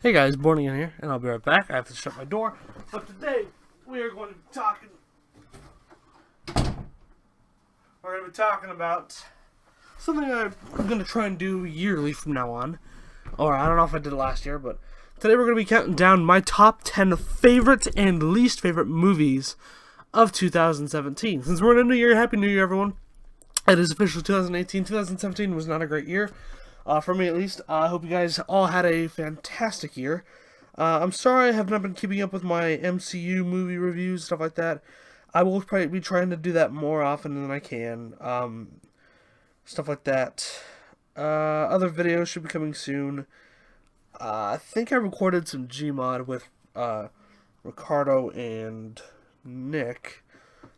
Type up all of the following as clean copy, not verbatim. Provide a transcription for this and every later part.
Hey guys, Borning in here, and I'll be right back. I have to shut my door. But today, we are going to be talking... We're going to be talking about something I'm going to try and do yearly from now on. Or, I don't know if I did it last year, but today we're going to be counting down my top 10 favorite and least favorite movies of 2017. Since we're in a new year, Happy New Year, everyone. It is officially 2018. 2017 was not a great year. For me at least. I hope you guys all had a fantastic year. I'm sorry I have not been keeping up with my MCU movie reviews, stuff like that. I will probably be trying to do that more often than I can. Stuff like that. Other videos should be coming soon. I think I recorded some Gmod with Ricardo and Nick.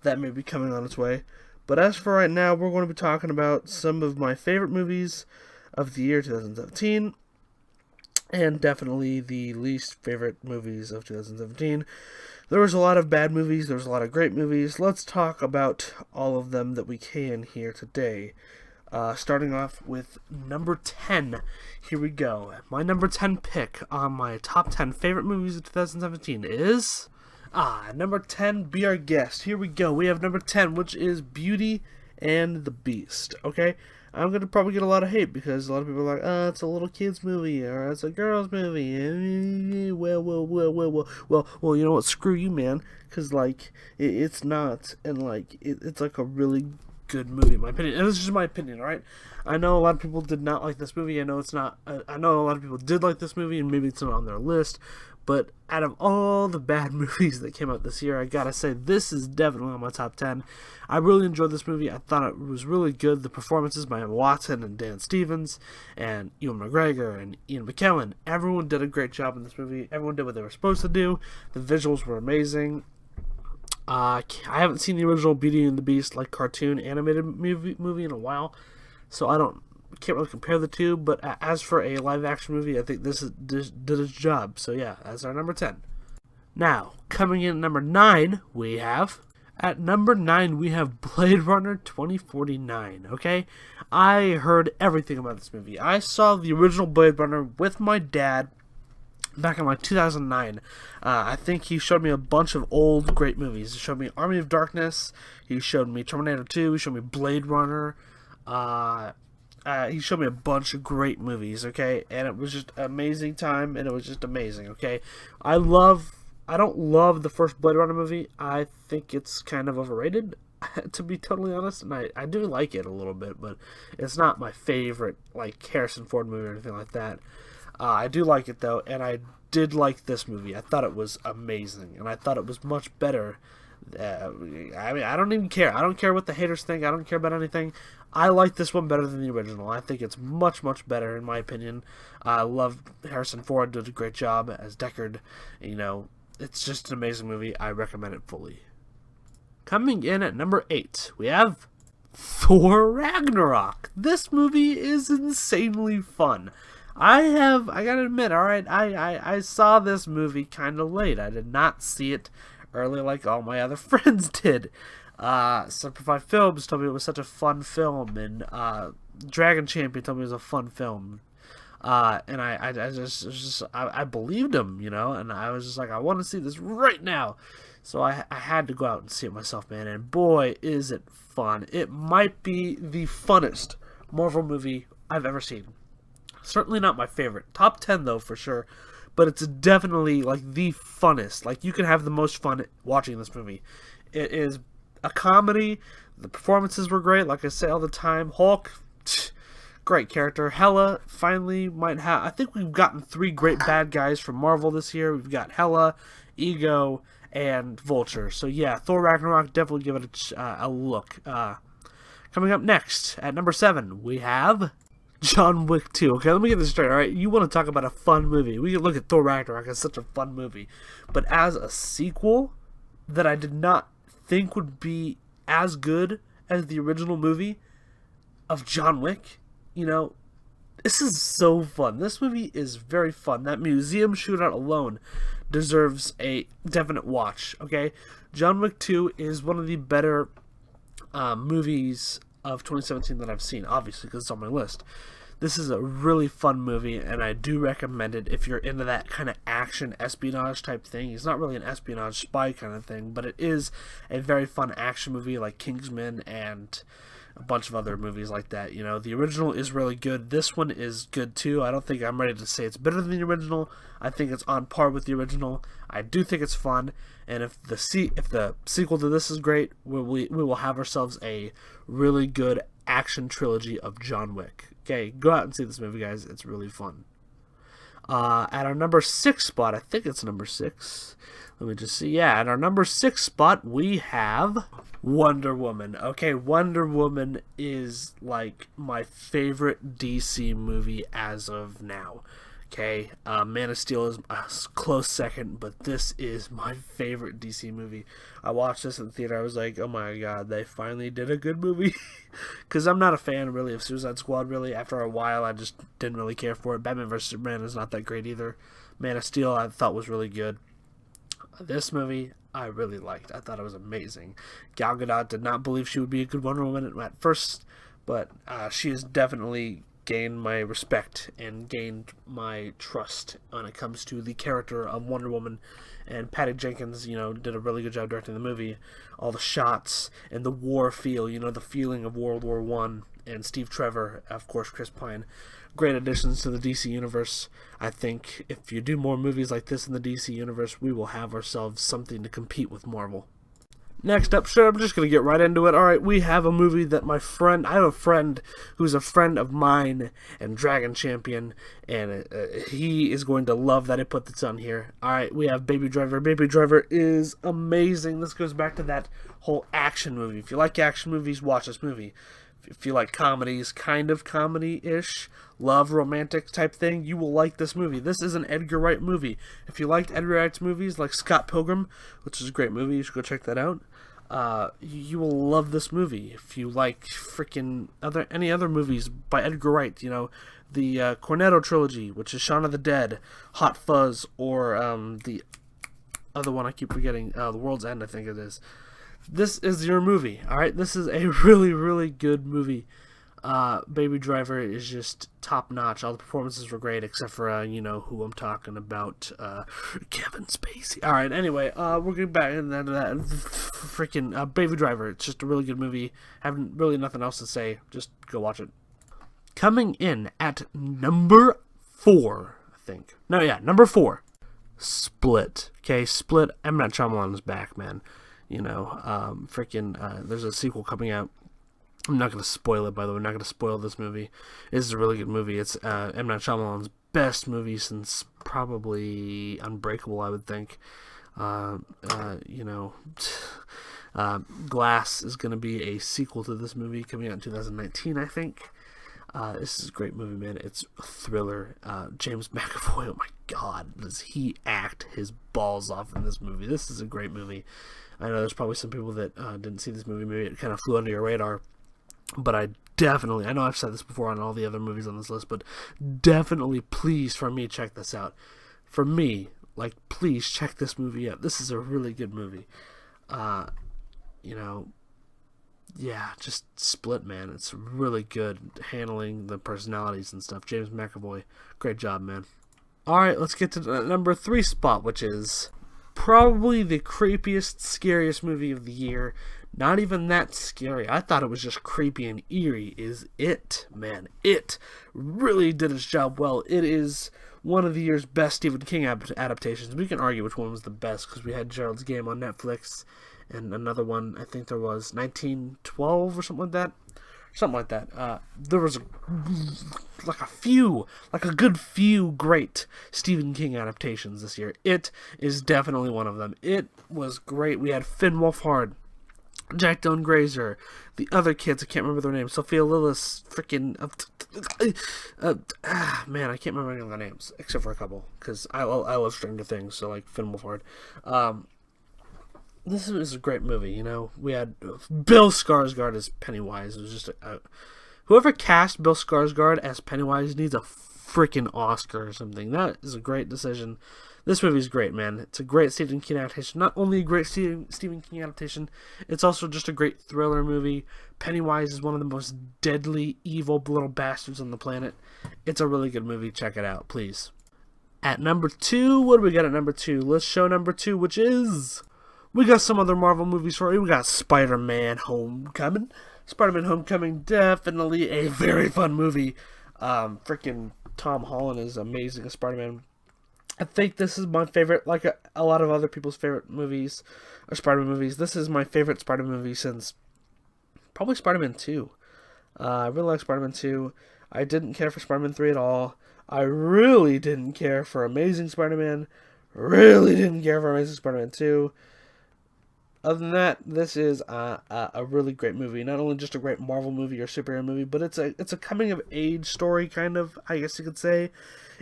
That may be coming on its way. But as for right now, we're going to be talking about some of my favorite movies of the year 2017, and definitely the least favorite movies of 2017. There was a lot of bad movies, there was a lot of great movies. Let's talk about all of them that we can here today. Starting off with number 10. Here we go. My number 10 pick on my top 10 favorite movies of 2017 is... number 10, be our guest. Here we go. We have number 10, which is Beauty and the Beast. Okay? I'm going to probably get a lot of hate because a lot of people are like, it's a little kid's movie, or it's a girl's movie. Well, you know what? Screw you, man. Because, like, it's not. And, like, it's like a really good movie, in my opinion. And this is just my opinion, alright? I know a lot of people did not like this movie. I know it's not. I know a lot of people did like this movie, and maybe it's not on their list. But out of all the bad movies that came out this year, I gotta say, this is definitely on my top 10. I really enjoyed this movie. I thought it was really good. The performances by Emma Watson and Dan Stevens and Ewan McGregor and Ian McKellen. Everyone did a great job in this movie. Everyone did what they were supposed to do. The visuals were amazing. I haven't seen the original Beauty and the Beast like cartoon animated movie in a while, so I can't really compare the two, but as for a live-action movie, I think this did its job. So yeah, that's our number 10. Now, coming in at number 9, we have Blade Runner 2049, okay? I heard everything about this movie. I saw the original Blade Runner with my dad back in like 2009. I think he showed me a bunch of old great movies. He showed me Army of Darkness, he showed me Terminator 2, he showed me Blade Runner, he showed me a bunch of great movies, okay? And it was just an amazing time, and it was just amazing, okay? I don't love the first Blade Runner movie. I think it's kind of overrated, to be totally honest. And I do like it a little bit, but it's not my favorite, like, Harrison Ford movie or anything like that. I do like it, though, and I did like this movie. I thought it was amazing, and I thought it was much better. I mean, I don't even care. I don't care what the haters think. I don't care about anything. I like this one better than the original. I think it's much, much better, in my opinion. I love Harrison Ford. Did a great job as Deckard. You know, it's just an amazing movie. I recommend it fully. Coming in at number 8, we have Thor Ragnarok. This movie is insanely fun. I gotta admit, alright, I saw this movie kind of late. I did not see it early like all my other friends did. Simplified Films told me it was such a fun film, and Dragon Champion told me it was a fun film. And I believed him, you know, and I was just like, I want to see this right now. So I had to go out and see it myself, man, and boy, is it fun. It might be the funnest Marvel movie I've ever seen. Certainly not my favorite. Top 10, though, for sure. But it's definitely, like, the funnest. Like, you can have the most fun watching this movie. It is a comedy. The performances were great, like I say all the time. Hulk, great character. Hela finally might have... I think we've gotten 3 great bad guys from Marvel this year. We've got Hela, Ego, and Vulture. So, yeah, Thor Ragnarok, definitely give it a look. Coming up next, at number 7, we have... John Wick 2. Okay, let me get this straight, alright? You want to talk about a fun movie. We can look at Thor Ragnarok as such a fun movie. But as a sequel that I did not think would be as good as the original movie of John Wick, you know, this is so fun. This movie is very fun. That museum shootout alone deserves a definite watch, okay? John Wick 2 is one of the better movies of 2017 that I've seen, obviously, because it's on my list. This is a really fun movie, and I do recommend it if you're into that kind of action espionage type thing. It's not really an espionage spy kind of thing, but it is a very fun action movie like Kingsman and a bunch of other movies like that. You know, the original is really good. This one is good too. I don't think I'm ready to say it's better than the original. I think it's on par with the original. I do think it's fun, and if the sequel to this is great, we will have ourselves a really good action trilogy of John Wick. Okay, go out and see this movie, guys. It's really fun. At our number 6 spot, I think it's number 6. Let me just see. Yeah, at our number 6 spot, we have Wonder Woman. Okay, Wonder Woman is like my favorite DC movie as of now. Okay, Man of Steel is a close second, but this is my favorite DC movie. I watched this in the theater. I was like, oh my god, they finally did a good movie. Because I'm not a fan, really, of Suicide Squad, really. After a while, I just didn't really care for it. Batman vs. Superman is not that great either. Man of Steel, I thought was really good. This movie, I really liked. I thought it was amazing. Gal Gadot did not believe she would be a good Wonder Woman at first, but she has definitely gained my respect and gained my trust when it comes to the character of Wonder Woman. And Patty Jenkins, you know, did a really good job directing the movie. All the shots and the war feel, you know, the feeling of World War I. And Steve Trevor, of course, Chris Pine. Great additions to the DC Universe. I think if you do more movies like this in the DC Universe, we will have ourselves something to compete with Marvel. Next up, sure, I'm just going to get right into it. Alright, we have a movie that I have a friend who's a friend of mine and Dragon Champion, and he is going to love that I put this on here. Alright, we have Baby Driver. Baby Driver is amazing. This goes back to that whole action movie. If you like action movies, watch this movie. If you like comedies, kind of comedy-ish, love, romantic type thing, you will like this movie. This is an Edgar Wright movie. If you liked Edgar Wright's movies, like Scott Pilgrim, which is a great movie, you should go check that out. You will love this movie. If you like freaking any other movies by Edgar Wright, you know, the Cornetto trilogy, which is Shaun of the Dead, Hot Fuzz, or the other one I keep forgetting, The World's End, I think it is. This is your movie, alright? This is a really, really good movie. Baby Driver is just top-notch. All the performances were great, except for, you know, who I'm talking about, Kevin Spacey. Alright, anyway, we're getting back into that freaking Baby Driver. It's just a really good movie. Having really nothing else to say. Just go watch it. Coming in at number 4, I think. No, yeah, number 4. Split. Okay, Split. M. Night Shyamalan is back, man. You know, there's a sequel coming out. I'm not going to spoil it, by the way. I'm not going to spoil this movie. This is a really good movie. It's M. Night Shyamalan's best movie since probably Unbreakable, I would think. You know, Glass is going to be a sequel to this movie coming out in 2019, I think. This is a great movie, man. It's a thriller. James McAvoy, oh my god, does he act his balls off in this movie. This is a great movie. I know there's probably some people that didn't see this movie. Maybe it kind of flew under your radar. But I know I've said this before on all the other movies on this list, but definitely, please, for me, check this out. For me, like, please check this movie out. This is a really good movie. You know, yeah, just Split, man. It's really good handling the personalities and stuff. James McAvoy, great job, man. Alright, let's get to the number 3 spot, which is probably the creepiest, scariest movie of the year. Not even that scary. I thought it was just creepy and eerie. Is It, man. It really did its job well. It is one of the year's best Stephen King adaptations. We can argue which one was the best because we had Gerald's Game on Netflix and another one, I think there was 1912 or something like that. There was a good few great Stephen King adaptations this year. It is definitely one of them. It was great. We had Finn Wolfhard, Jack Dylan Grazer, the other kids, I can't remember their names, Sophia Lillis, man, I can't remember any of their names, except for a couple, because I love Stranger Things, so like Finn Wolfhard. This is a great movie, you know. We had Bill Skarsgård as Pennywise. It was just whoever cast Bill Skarsgård as Pennywise needs a freaking Oscar or something. That is a great decision. This movie is great, man. It's a great Stephen King adaptation. Not only a great Stephen King adaptation, it's also just a great thriller movie. Pennywise is one of the most deadly, evil little bastards on the planet. It's a really good movie. Check it out, please. At number 2, what do we got at number 2? Let's show number 2, which is... We got some other Marvel movies for you. We got Spider-Man Homecoming. Spider-Man Homecoming, definitely a very fun movie. Freaking Tom Holland is amazing as Spider-Man. I think this is my favorite, like a lot of other people's favorite movies, or Spider-Man movies. This is my favorite Spider-Man movie since probably Spider-Man 2. I really like Spider-Man 2. I didn't care for Spider-Man 3 at all. I really didn't care for Amazing Spider-Man. Really didn't care for Amazing Spider-Man 2. Other than that, this is a really great movie. Not only just a great Marvel movie or superhero movie, but it's a coming of age story, kind of, I guess you could say.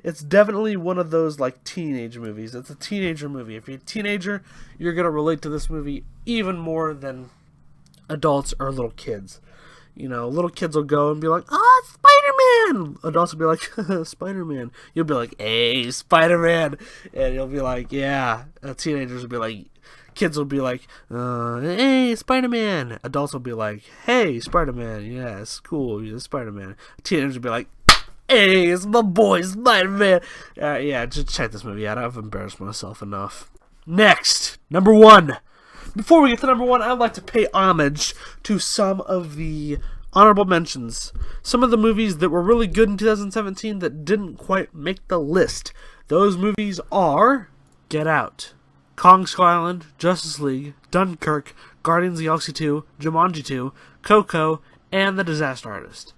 It's definitely one of those like teenage movies. It's a teenager movie. If you're a teenager, you're gonna relate to this movie even more than adults or little kids. You know, little kids will go and be like, "Ah, Spider-Man!" Adults will be like, "Spider-Man." You'll be like, "Hey, Spider-Man!" And you'll be like, "Yeah." Teenagers will be like, kids will be like, "Hey, Spider-Man." Adults will be like, "Hey, Spider-Man." Yes, cool, you're Spider-Man. Teenagers will be like, "Hey, it's my boy, Spider-Man." Yeah, just check this movie out. I've embarrassed myself enough. Next, number 1. Before we get to number 1, I'd like to pay homage to some of the honorable mentions. Some of the movies that were really good in 2017 that didn't quite make the list. Those movies are Get Out, Kong Skull Island, Justice League, Dunkirk, Guardians of the Galaxy 2, Jumanji 2, Coco, and The Disaster Artist.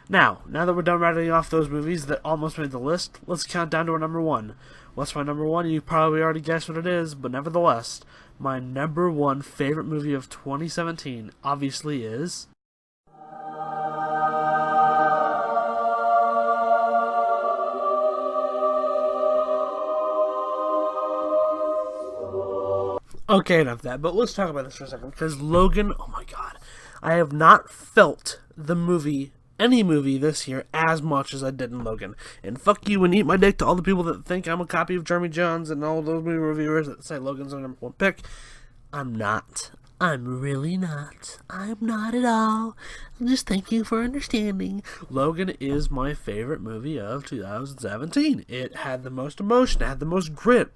Now that we're done rattling off those movies that almost made the list, let's count down to our number 1. What's my number 1? You probably already guessed what it is, but nevertheless, my number 1 favorite movie of 2017 obviously is... Okay, enough of that, but let's talk about this for a second, because Logan, oh my god, I have not felt any movie this year as much as I did in Logan. And fuck you and eat my dick to all the people that think I'm a copy of Jeremy Jahns and all those movie reviewers that say Logan's our number 1 pick. I'm not. I'm really not. I'm not at all. Just thank you for understanding. Logan is my favorite movie of 2017. It had the most emotion, it had the most grit.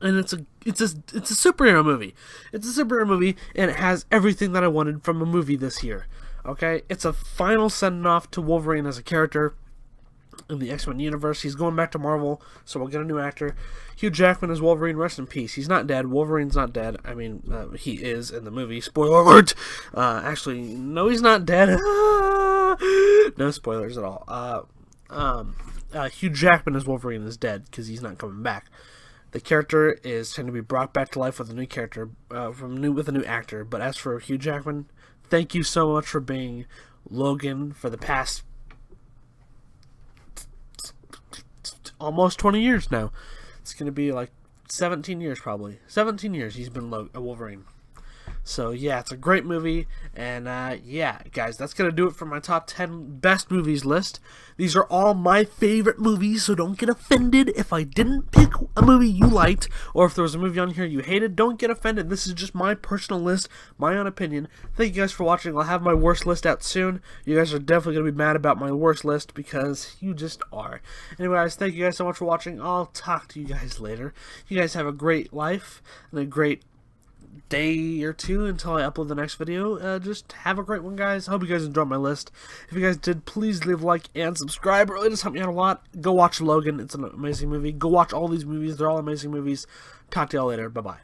And it's a superhero movie. It's a superhero movie, and it has everything that I wanted from a movie this year. Okay? It's a final send-off to Wolverine as a character in the X-Men universe. He's going back to Marvel, so we'll get a new actor. Hugh Jackman as Wolverine. Rest in peace. He's not dead. Wolverine's not dead. I mean, he is in the movie. Spoiler alert! Actually, no, he's not dead. No spoilers at all. Hugh Jackman as Wolverine is dead, because he's not coming back. The character is trying to be brought back to life with a new character, with a new actor. But as for Hugh Jackman, thank you so much for being Logan for the past almost 20 years now. It's going to be like 17 years probably. 17 years he's been a Wolverine. So yeah, it's a great movie, and yeah, guys, that's gonna do it for my top 10 best movies list. These are all my favorite movies, so don't get offended if I didn't pick a movie you liked, or if there was a movie on here you hated. Don't get offended. This is just my personal list, my own opinion. Thank you guys for watching. I'll have my worst list out soon. You guys are definitely gonna be mad about my worst list, because you just are. Anyway, guys, thank you guys so much for watching. I'll talk to you guys later. You guys have a great life and a great day or two until I upload the next video. Just have a great one, guys. Hope you guys enjoyed my list. If you guys did, please leave a like and subscribe. It really does help me out a lot. Go watch Logan. It's an amazing movie. Go watch all these movies. They're all amazing movies. Talk to y'all later. Bye-bye.